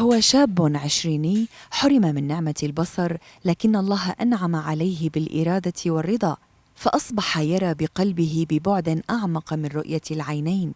هو شاب عشريني حرم من نعمة البصر، لكن الله أنعم عليه بالإرادة والرضا، فأصبح يرى بقلبه ببعد أعمق من رؤية العينين،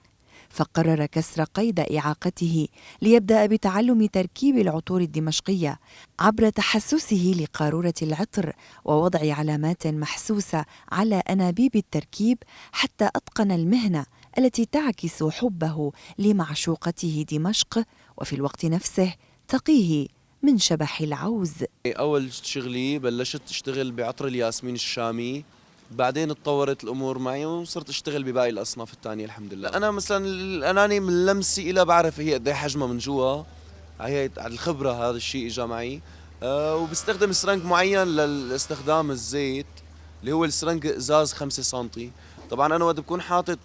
فقرر كسر قيد إعاقته ليبدأ بتعلم تركيب العطور الدمشقية عبر تحسسه لقارورة العطر ووضع علامات محسوسة على أنابيب التركيب، حتى أتقن المهنة التي تعكس حبه لمعشوقته دمشق، وفي الوقت نفسه تقيه من شبح العوز. أول شغلي بلشت أشتغل بعطر الياسمين الشامي، بعدين اتطورت الأمور معي وصرت أشتغل بباقي الأصناف الثانية الحمد لله. أنا مثلا الأناني من لمسي إلى بعرف هي قد ايه حجمها من جوا، هي الخبرة هذا الشيء إجا معي. وبستخدم سرنج معين للاستخدام الزيت اللي هو السرنج إزاز 5 سنتي. طبعا أنا وقت بكون حاطط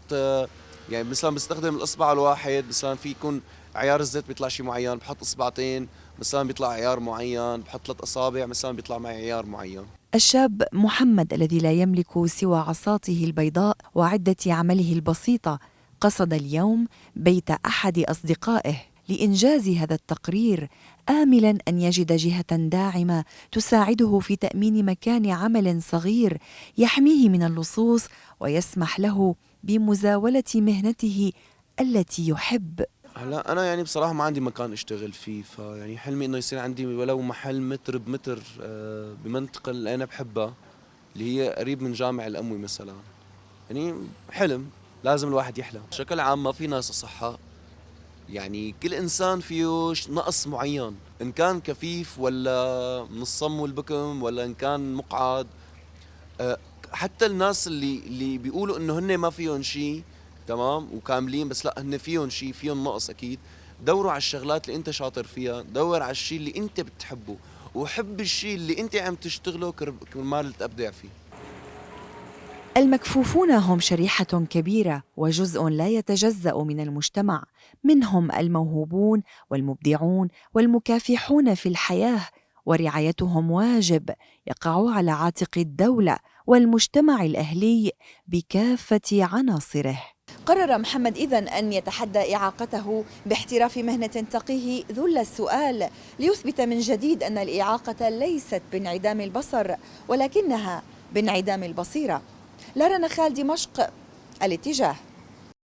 يعني مثلا بستخدم الإصبع الواحد، مثلا في يكون عيار الزيت بيطلع شيء معين، بحط إصبعتين مثلا بيطلع عيار معين، بحط 3 أصابع مثلا بيطلع معي عيار معين. الشاب محمد الذي لا يملك سوى عصاته البيضاء وعدة عمله البسيطة قصد اليوم بيت أحد أصدقائه لإنجاز هذا التقرير، آملاً أن يجد جهة داعمة تساعده في تأمين مكان عمل صغير يحميه من اللصوص ويسمح له بمزاولة مهنته التي يحب. هلا انا يعني بصراحه ما عندي مكان اشتغل فيه، فيعني حلمي انه يصير عندي ولو محل متر بمتر بمنطقه اللي انا بحبها، اللي هي قريب من جامع الأموي مثلا. يعني حلم لازم الواحد يحلم. بشكل عام ما في ناس اصحاء، يعني كل انسان فيه نقص معين، ان كان كفيف ولا من الصم والبكم ولا ان كان مقعد. آه، حتى الناس اللي بيقولوا انه هن ما فيهم شيء تمام وكاملين، بس لا هن فيهم شيء، فيهم نقص اكيد. دوروا على الشغلات اللي انت شاطر فيها، دور على الشيء اللي انت بتحبه، وحب الشيء اللي انت عم تشتغله كرمال تبدع فيه. المكفوفون هم شريحة كبيرة وجزء لا يتجزأ من المجتمع، منهم الموهوبون والمبدعون والمكافحون في الحياة، ورعايتهم واجب يقع على عاتق الدولة والمجتمع الأهلي بكافة عناصره. قرر محمد إذن أن يتحدى إعاقته باحتراف مهنة تقيه ذل السؤال، ليثبت من جديد أن الإعاقة ليست بانعدام البصر ولكنها بانعدام البصيرة. لارا نخال، دمشق، الاتجاه.